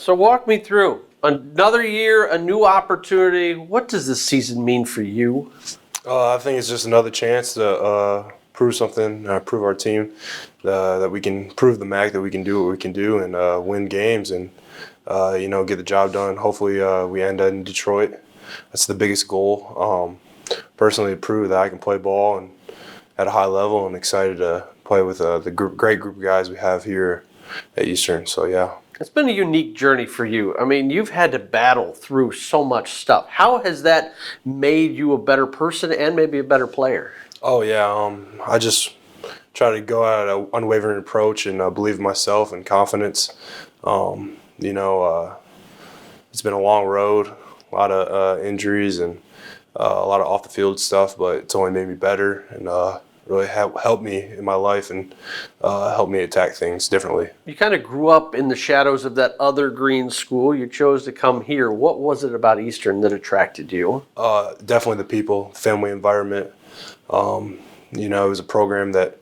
So walk me through another year, a new opportunity. What does this season mean for you? I think it's just another chance to prove something, prove our team that we can prove the MAC that we can do what we can do and win games and get the job done. Hopefully, we end in Detroit. That's the biggest goal. Personally, to prove that I can play ball and at a high level, and excited to play with the great group of guys we have here at Eastern. So yeah. It's been a unique journey for you. I mean, you've had to battle through so much stuff. How has that made you a better person and maybe a better player? Oh yeah, I just try to go at an unwavering approach and believe in myself and confidence. It's been a long road, a lot of injuries and a lot of off the field stuff, but it's only made me better and really helped me in my life and helped me attack things differently. You kind of grew up in the shadows of that other green school. You chose to come here. What was it about Eastern that attracted you? Definitely the people, family environment. It was a program that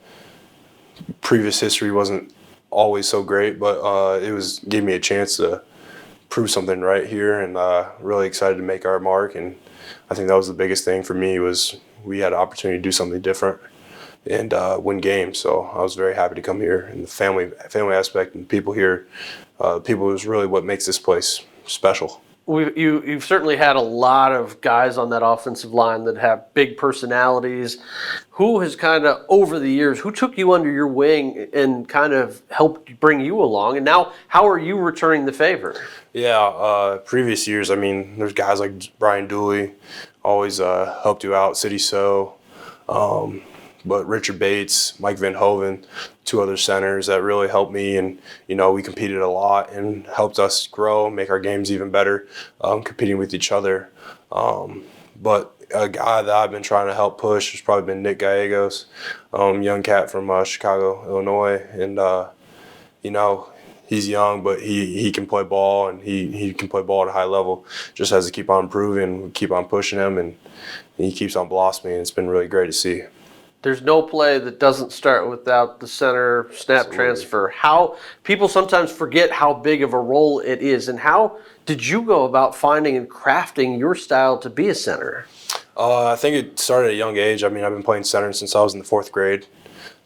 previous history wasn't always so great, but gave me a chance to prove something right here, and really excited to make our mark. And I think that was the biggest thing for me, was we had an opportunity to do something different and win games. So I was very happy to come here, and the family aspect and people here, people is really what makes this place special. You've certainly had a lot of guys on that offensive line that have big personalities. Who has kind of, over the years, who took you under your wing and kind of helped bring you along? And now, how are you returning the favor? Yeah, previous years, I mean, there's guys like Brian Dooley, always helped you out, City So. But Richard Bates, Mike Van Hoven, two other centers that really helped me, and we competed a lot and helped us grow, make our games even better, competing with each other. But a guy that I've been trying to help push has probably been Nick Gallegos, young cat from Chicago, Illinois, and he's young, but he can play ball, and he can play ball at a high level. Just has to keep on improving, keep on pushing him, and he keeps on blossoming. It's been really great to see. There's no play that doesn't start without the center snap transfer. How people sometimes forget how big of a role it is, and how did you go about finding and crafting your style to be a center? I think it started at a young age. I mean, I've been playing center since I was in the 4th grade.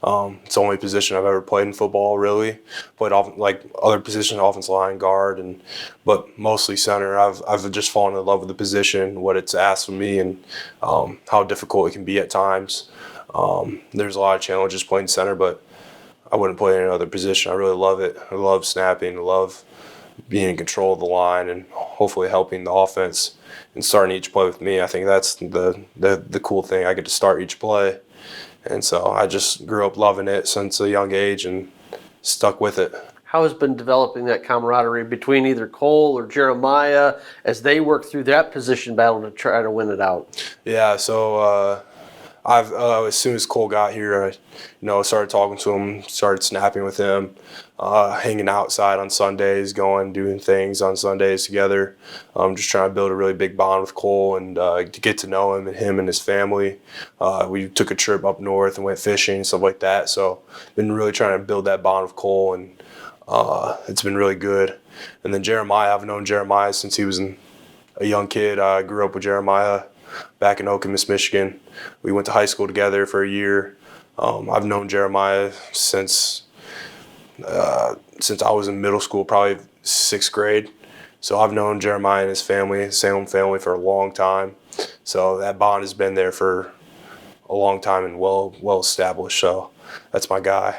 It's the only position I've ever played in football, really. Played like other positions, offensive line, guard, but mostly center. I've just fallen in love with the position, what it's asked of me, and how difficult it can be at times. There's a lot of challenges playing center, but I wouldn't play any other position. I really love it. I love snapping. I love being in control of the line and hopefully helping the offense and starting each play with me. I think that's the cool thing. I get to start each play. And so I just grew up loving it since a young age and stuck with it. How has been developing that camaraderie between either Cole or Jeremiah as they work through that position battle to try to win it out? Yeah, so I've as soon as Cole got here, I started talking to him, started snapping with him, hanging outside on Sundays, doing things on Sundays together. Just trying to build a really big bond with Cole and to get to know him and his family. We took a trip up north and went fishing and stuff like that. So been really trying to build that bond with Cole, and it's been really good. And then Jeremiah, I've known Jeremiah since he was a young kid. I grew up with Jeremiah back in Okemos, Michigan. We went to high school together for a year. I've known Jeremiah since I was in middle school, probably 6th grade. So I've known Jeremiah and his family, Salem family, for a long time. So that bond has been there for a long time and well established. So that's my guy.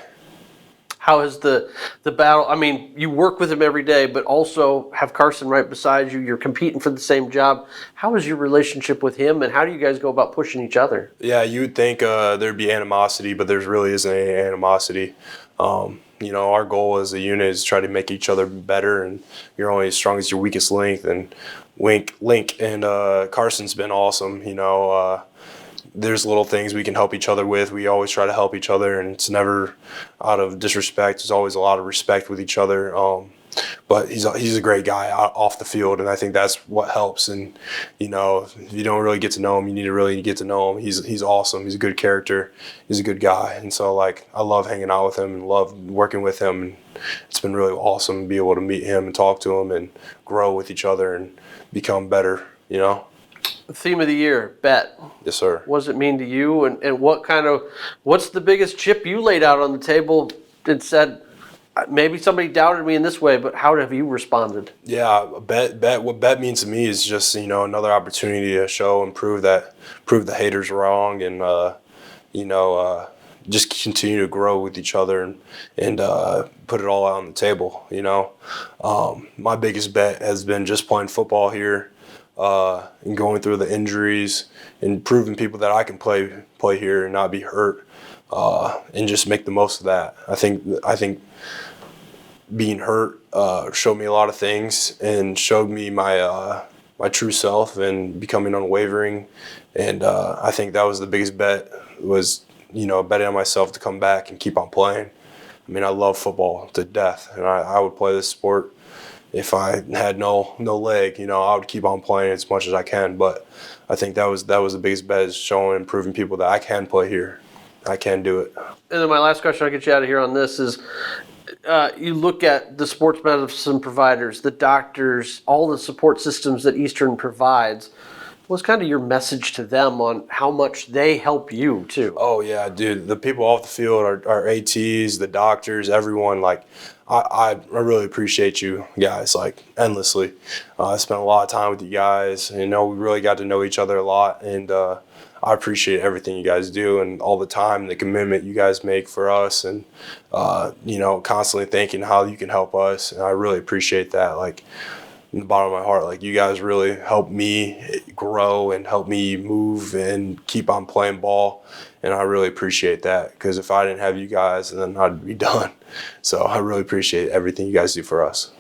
How is the battle? I mean, you work with him every day, but also have Carson right beside you. You're competing for the same job. How is your relationship with him, and how do you guys go about pushing each other? Yeah, you would think there'd be animosity, but there really isn't any animosity. Our goal as a unit is to try to make each other better, and you're only as strong as your weakest link. And Carson's been awesome. There's little things we can help each other with. We always try to help each other, and it's never out of disrespect. There's always a lot of respect with each other. But he's a great guy off the field, and I think that's what helps. And if you don't really get to know him, you need to really get to know him. He's awesome. He's a good character. He's a good guy, and so I love hanging out with him and love working with him. And it's been really awesome to be able to meet him and talk to him and grow with each other and become better. The theme of the year, bet. Yes, sir. What does it mean to you, and what's the biggest chip you laid out on the table and said, maybe somebody doubted me in this way, but how have you responded? Yeah, bet. What bet means to me is just another opportunity to show and prove the haters wrong, and just continue to grow with each other and put it all out on the table. My biggest bet has been just playing football here, and going through the injuries and proving people that I can play here and not be hurt, and just make the most of that. I think being hurt showed me a lot of things and showed me my true self and becoming unwavering. And I think that was the biggest bet, was betting on myself to come back and keep on playing. I mean, I love football to death, and I would play this sport if I had no leg. I would keep on playing as much as I can. But I think that was the biggest bet, is showing and proving people that I can play here. I can do it. And then my last question, I'll get you out of here on this, is you look at the sports medicine providers, the doctors, all the support systems that Eastern provides. What's kind of your message to them on how much they help you too? Oh yeah, dude. The people off the field, our ATs, the doctors, everyone. I really appreciate you guys endlessly. I spent a lot of time with you guys. We really got to know each other a lot, and I appreciate everything you guys do and all the time, the commitment you guys make for us, and constantly thinking how you can help us. And I really appreciate that. In the bottom of my heart, you guys really help me grow and help me move and keep on playing ball. And I really appreciate that, because if I didn't have you guys, then I'd be done. So I really appreciate everything you guys do for us.